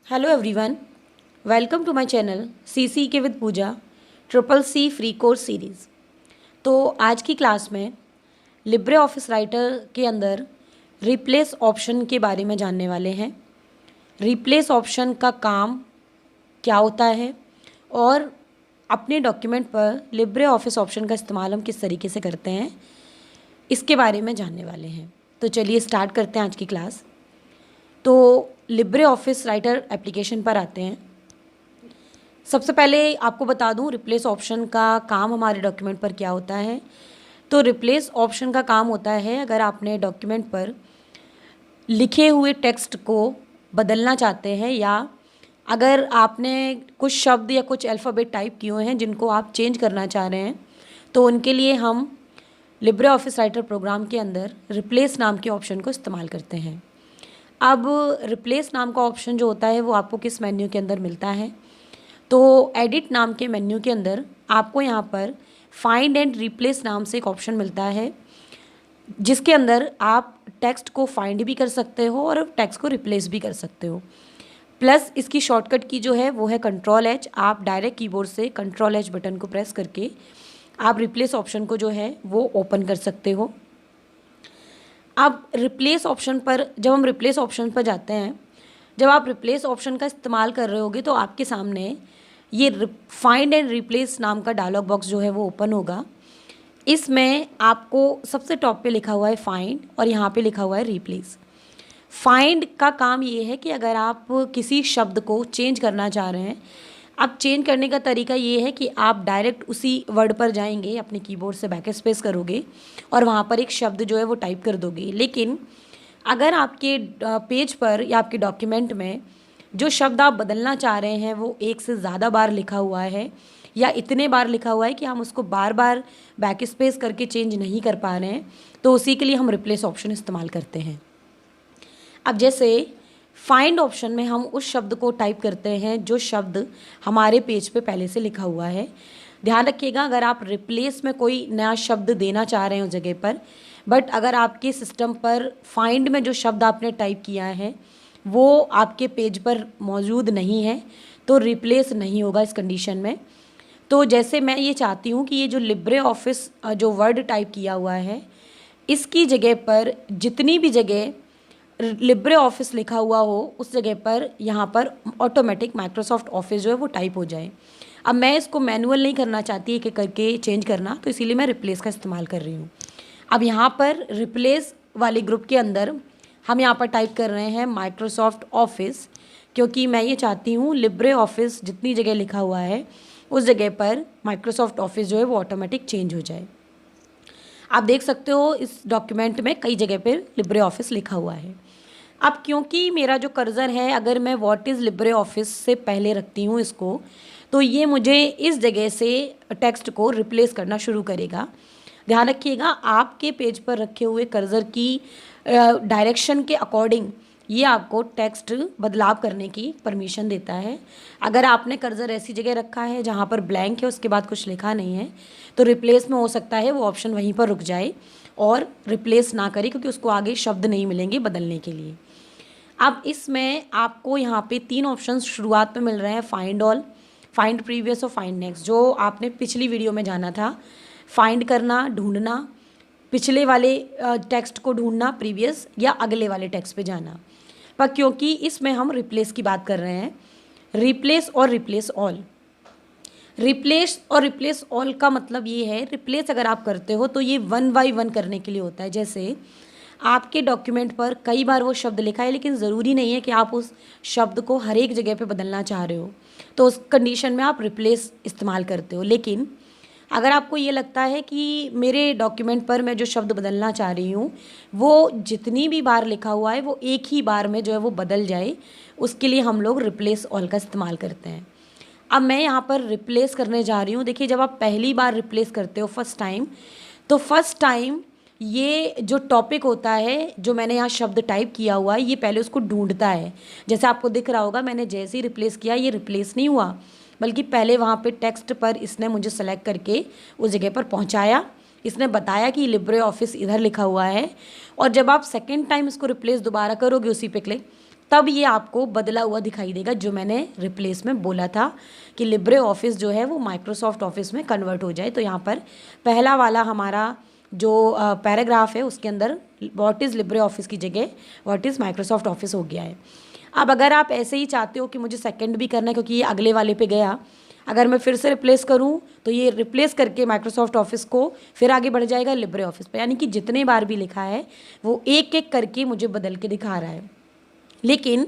Hello everyone, welcome to my channel C K with Pooja triple C free course series. तो आज की class में Libre office writer के अंदर रिप्लेस ऑप्शन के बारे में जानने वाले हैं। रिप्लेस ऑप्शन का काम क्या होता है और अपने डॉक्यूमेंट पर लिब्रे ऑफिस ऑप्शन का इस्तेमाल हम किस तरीके से करते हैं, इसके बारे में जानने वाले हैं। तो चलिए स्टार्ट करते हैं आज की क्लास। तो लिब्रे ऑफिस राइटर एप्लीकेशन पर आते हैं। सबसे पहले आपको बता दूं रिप्लेस ऑप्शन का काम हमारे डॉक्यूमेंट पर क्या होता है। तो रिप्लेस ऑप्शन का काम होता है, अगर आपने डॉक्यूमेंट पर लिखे हुए टेक्स्ट को बदलना चाहते हैं या अगर आपने कुछ शब्द या कुछ अल्फ़ाबेट टाइप किए हुए हैं जिनको आप चेंज करना चाह रहे हैं, तो उनके लिए हम लिब्रे ऑफिस राइटर प्रोग्राम के अंदर रिप्लेस नाम के ऑप्शन को इस्तेमाल करते हैं। अब रिप्लेस नाम का ऑप्शन जो होता है वो आपको किस मेन्यू के अंदर मिलता है, तो एडिट नाम के मेन्यू के अंदर आपको यहाँ पर फाइंड एंड रिप्लेस नाम से एक ऑप्शन मिलता है, जिसके अंदर आप टेक्स्ट को फाइंड भी कर सकते हो और टेक्स्ट को रिप्लेस भी कर सकते हो। प्लस इसकी शॉर्टकट की जो है वो है Ctrl+H। आप डायरेक्ट कीबोर्ड से Ctrl+H बटन को प्रेस करके आप रिप्लेस ऑप्शन को जो है वो ओपन कर सकते हो। अब रिप्लेस ऑप्शन पर जब हम रिप्लेस ऑप्शन पर जाते हैं, जब आप रिप्लेस ऑप्शन का इस्तेमाल कर रहे होगे तो आपके सामने ये फाइंड एंड रिप्लेस नाम का डायलॉग बॉक्स जो है वो ओपन होगा। इसमें आपको सबसे टॉप पे लिखा हुआ है फाइंड और यहाँ पे लिखा हुआ है रिप्लेस। फाइंड का काम ये है कि अगर आप किसी शब्द को चेंज करना चाह रहे हैं, अब चेंज करने का तरीका ये है कि आप डायरेक्ट उसी वर्ड पर जाएंगे, अपने कीबोर्ड से बैक स्पेस करोगे और वहाँ पर एक शब्द जो है वो टाइप कर दोगे। लेकिन अगर आपके पेज पर या आपके डॉक्यूमेंट में जो शब्द आप बदलना चाह रहे हैं वो एक से ज़्यादा बार लिखा हुआ है या इतने बार लिखा हुआ है कि हम उसको बार बार बैक स्पेस करके चेंज नहीं कर पा रहे हैं, तो उसी के लिए हम रिप्लेस ऑप्शन इस्तेमाल करते हैं। अब जैसे फाइंड ऑप्शन में हम उस शब्द को टाइप करते हैं जो शब्द हमारे पेज पे पहले से लिखा हुआ है। ध्यान रखिएगा, अगर आप रिप्लेस में कोई नया शब्द देना चाह रहे हैं उस जगह पर, बट अगर आपके सिस्टम पर फाइंड में जो शब्द आपने टाइप किया है वो आपके पेज पर मौजूद नहीं है, तो रिप्लेस नहीं होगा इस कंडीशन में। तो जैसे मैं ये चाहती हूँ कि ये जो लिब्रे ऑफिस जो वर्ड टाइप किया हुआ है, इसकी जगह पर जितनी भी जगह लिब्रे ऑफिस लिखा हुआ हो उस जगह पर यहाँ पर ऑटोमेटिक माइक्रोसॉफ्ट ऑफिस जो है वो टाइप हो जाए। अब मैं इसको मैनुअल नहीं करना चाहती एक एक करके चेंज करना, तो इसीलिए मैं रिप्लेस का इस्तेमाल कर रही हूँ। अब यहाँ पर रिप्लेस वाले ग्रुप के अंदर हम यहाँ पर टाइप कर रहे हैं माइक्रोसॉफ्ट ऑफिस, क्योंकि मैं ये चाहती हूँ लिब्रे ऑफिस जितनी जगह लिखा हुआ है उस जगह पर माइक्रोसॉफ्ट ऑफिस जो है वो ऑटोमेटिक चेंज हो जाए। आप देख सकते हो इस डॉक्यूमेंट में कई जगह पर लिब्रे ऑफिस लिखा हुआ है। अब क्योंकि मेरा जो कर्सर है, अगर मैं व्हाट इज़ लिब्रे ऑफिस से पहले रखती हूँ इसको, तो ये मुझे इस जगह से टेक्स्ट को रिप्लेस करना शुरू करेगा। ध्यान रखिएगा, आपके पेज पर रखे हुए कर्सर की डायरेक्शन के अकॉर्डिंग ये आपको टेक्स्ट बदलाव करने की परमिशन देता है। अगर आपने कर्सर ऐसी जगह रखा है जहाँ पर ब्लैंक है, उसके बाद कुछ लिखा नहीं है, तो रिप्लेस में हो सकता है वो ऑप्शन वहीं पर रुक जाए और रिप्लेस ना करे, क्योंकि उसको आगे शब्द नहीं मिलेंगे बदलने के लिए। अब इसमें आपको यहाँ पे 3 ऑप्शंस शुरुआत में मिल रहे हैं, फाइंड ऑल, फाइंड प्रीवियस और फाइंड नेक्स्ट, जो आपने पिछली वीडियो में जाना था। फाइंड करना, ढूंढना, पिछले वाले टेक्स्ट को ढूंढना प्रीवियस या अगले वाले टेक्स्ट पे जाना। पर क्योंकि इसमें हम रिप्लेस की बात कर रहे हैं, रिप्लेस और रिप्लेस ऑल। रिप्लेस और रिप्लेस ऑल का मतलब ये है, रिप्लेस अगर आप करते हो तो ये 1 बाय 1 करने के लिए होता है। जैसे आपके डॉक्यूमेंट पर कई बार वो शब्द लिखा है, लेकिन ज़रूरी नहीं है कि आप उस शब्द को हर एक जगह पे बदलना चाह रहे हो, तो उस कंडीशन में आप रिप्लेस इस्तेमाल करते हो। लेकिन अगर आपको ये लगता है कि मेरे डॉक्यूमेंट पर मैं जो शब्द बदलना चाह रही हूँ वो जितनी भी बार लिखा हुआ है वो एक ही बार में जो है वो बदल जाए, उसके लिए हम लोग रिप्लेस ऑल का इस्तेमाल करते हैं। अब मैं यहाँ पर रिप्लेस करने जा रही हूँ। देखिए, जब आप पहली बार रिप्लेस करते हो फर्स्ट टाइम, तो फर्स्ट टाइम ये जो टॉपिक होता है, जो मैंने यहाँ शब्द टाइप किया हुआ है, ये पहले उसको ढूंढता है। जैसे आपको दिख रहा होगा, मैंने जैसे ही रिप्लेस किया ये रिप्लेस नहीं हुआ, बल्कि पहले वहाँ पे टेक्स्ट पर इसने मुझे सेलेक्ट करके उस जगह पर पहुँचाया। इसने बताया कि लिब्रे ऑफिस इधर लिखा हुआ है। और जब आप सेकेंड टाइम इसको रिप्लेस दोबारा करोगे उसी पे क्लिक, तब ये आपको बदला हुआ दिखाई देगा, जो मैंने रिप्लेस में बोला था कि लिब्रे ऑफिस जो है वो माइक्रोसॉफ्ट ऑफिस में कन्वर्ट हो जाए। तो यहाँ पर पहला वाला हमारा जो पैराग्राफ है उसके अंदर व्हाट इज़ लिब्रे ऑफिस की जगह व्हाट इज़ माइक्रोसॉफ्ट ऑफिस हो गया है। अब अगर आप ऐसे ही चाहते हो कि मुझे सेकंड भी करना है क्योंकि ये अगले वाले पे गया, अगर मैं फिर से रिप्लेस करूं तो ये रिप्लेस करके माइक्रोसॉफ्ट ऑफिस को फिर आगे बढ़ जाएगा लिब्रे ऑफिस पे, यानी कि जितने बार भी लिखा है वो एक एक करके मुझे बदल के दिखा रहा है। लेकिन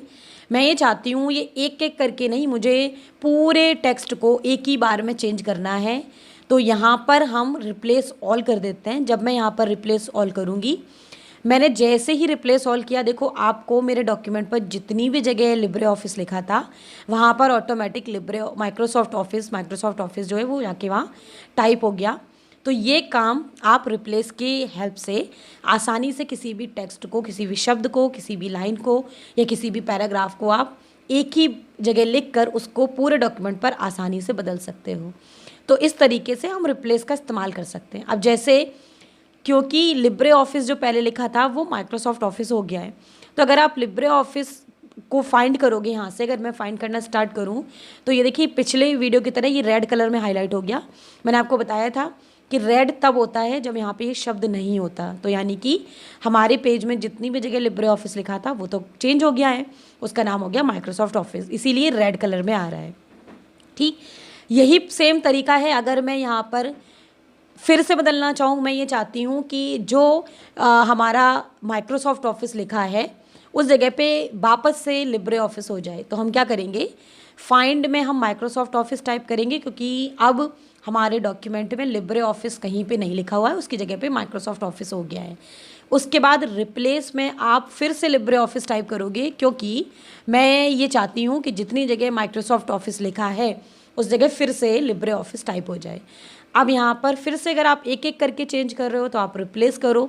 मैं ये चाहती हूँ ये एक एक करके नहीं, मुझे पूरे टेक्स्ट को एक ही बार में चेंज करना है। तो यहाँ पर हम रिप्लेस ऑल कर देते हैं। जब मैं यहाँ पर रिप्लेस ऑल करूँगी, मैंने जैसे ही रिप्लेस ऑल किया, देखो आपको मेरे डॉक्यूमेंट पर जितनी भी जगह लिब्रे ऑफिस लिखा था वहाँ पर ऑटोमेटिक लिब्रे माइक्रोसॉफ्ट ऑफिस जो है वो जाके वहाँ टाइप हो गया। तो ये काम आप रिप्लेस की हेल्प से आसानी से किसी भी टेक्स्ट को, किसी भी शब्द को, किसी भी लाइन को या किसी भी पैराग्राफ को आप एक ही जगह लिख कर उसको पूरे डॉक्यूमेंट पर आसानी से बदल सकते हो। तो इस तरीके से हम रिप्लेस का इस्तेमाल कर सकते हैं। अब जैसे क्योंकि लिब्रे ऑफिस जो पहले लिखा था वो माइक्रोसॉफ्ट ऑफिस हो गया है, तो अगर आप लिब्रे ऑफिस को फाइंड करोगे, यहाँ से अगर मैं फाइंड करना स्टार्ट करूँ तो ये देखिए पिछले वीडियो की तरह ये रेड कलर में हाईलाइट हो गया। मैंने आपको बताया था कि रेड तब होता है जब यहाँ पे ये शब्द नहीं होता, तो यानी कि हमारे पेज में जितनी भी जगह लिब्रे ऑफिस लिखा था वो तो चेंज हो गया है, उसका नाम हो गया माइक्रोसॉफ्ट ऑफिस, इसीलिए रेड कलर में आ रहा है। ठीक यही सेम तरीका है अगर मैं यहाँ पर फिर से बदलना चाहूँ। मैं ये चाहती हूँ कि जो हमारा माइक्रोसॉफ्ट ऑफिस लिखा है उस जगह पे वापस से लिब्रे ऑफिस हो जाए, तो हम क्या करेंगे, फाइंड में हम माइक्रोसॉफ्ट ऑफिस टाइप करेंगे क्योंकि अब हमारे डॉक्यूमेंट में लिब्रे ऑफिस कहीं पे नहीं लिखा हुआ है, उसकी जगह पे माइक्रोसॉफ्ट ऑफिस हो गया है। उसके बाद रिप्लेस में आप फिर से लिब्रे ऑफिस टाइप करोगे क्योंकि मैं ये चाहती हूँ कि जितनी जगह माइक्रोसॉफ्ट ऑफिस लिखा है उस जगह फिर से लिब्रे ऑफिस टाइप हो जाए। अब यहाँ पर फिर से अगर आप एक एक करके चेंज कर रहे हो तो आप रिप्लेस करो।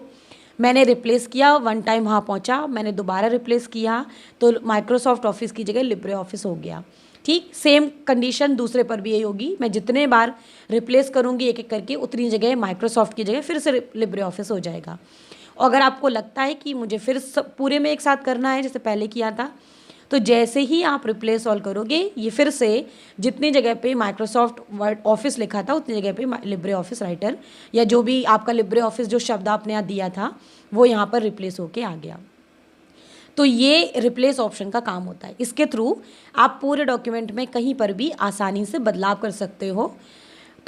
मैंने रिप्लेस किया, वन टाइम वहाँ पहुँचा, मैंने दोबारा रिप्लेस किया तो माइक्रोसॉफ्ट ऑफिस की जगह लिब्रे ऑफिस हो गया। ठीक सेम कंडीशन दूसरे पर भी यही होगी, मैं जितने बार रिप्लेस करूँगी एक एक करके उतनी जगह माइक्रोसॉफ्ट की जगह फिर से लिब्रे ऑफिस हो जाएगा। और अगर आपको लगता है कि मुझे फिर पूरे में एक साथ करना है जैसे पहले किया था, तो जैसे ही आप रिप्लेस ऑल करोगे ये फिर से जितनी जगह पे माइक्रोसॉफ्ट वर्ड ऑफिस लिखा था उतनी जगह पे लिब्रे ऑफिस राइटर या जो भी आपका लिब्रे ऑफिस जो शब्द आपने यहाँ दिया था वो यहाँ पर रिप्लेस होके आ गया। तो ये रिप्लेस ऑप्शन का काम होता है। इसके थ्रू आप पूरे डॉक्यूमेंट में कहीं पर भी आसानी से बदलाव कर सकते हो।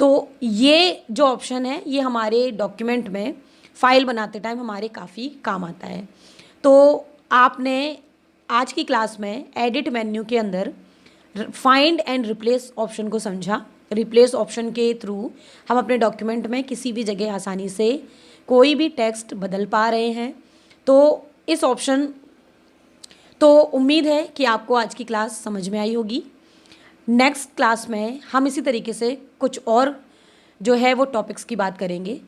तो ये जो ऑप्शन है ये हमारे डॉक्यूमेंट में फाइल बनाते टाइम हमारे काफ़ी काम आता है। तो आपने आज की क्लास में एडिट मेन्यू के अंदर फाइंड एंड रिप्लेस ऑप्शन को समझा। रिप्लेस ऑप्शन के थ्रू हम अपने डॉक्यूमेंट में किसी भी जगह आसानी से कोई भी टेक्स्ट बदल पा रहे हैं। तो इस ऑप्शन तो उम्मीद है कि आपको आज की क्लास समझ में आई होगी। नेक्स्ट क्लास में हम इसी तरीके से कुछ और जो है वो टॉपिक्स की बात करेंगे।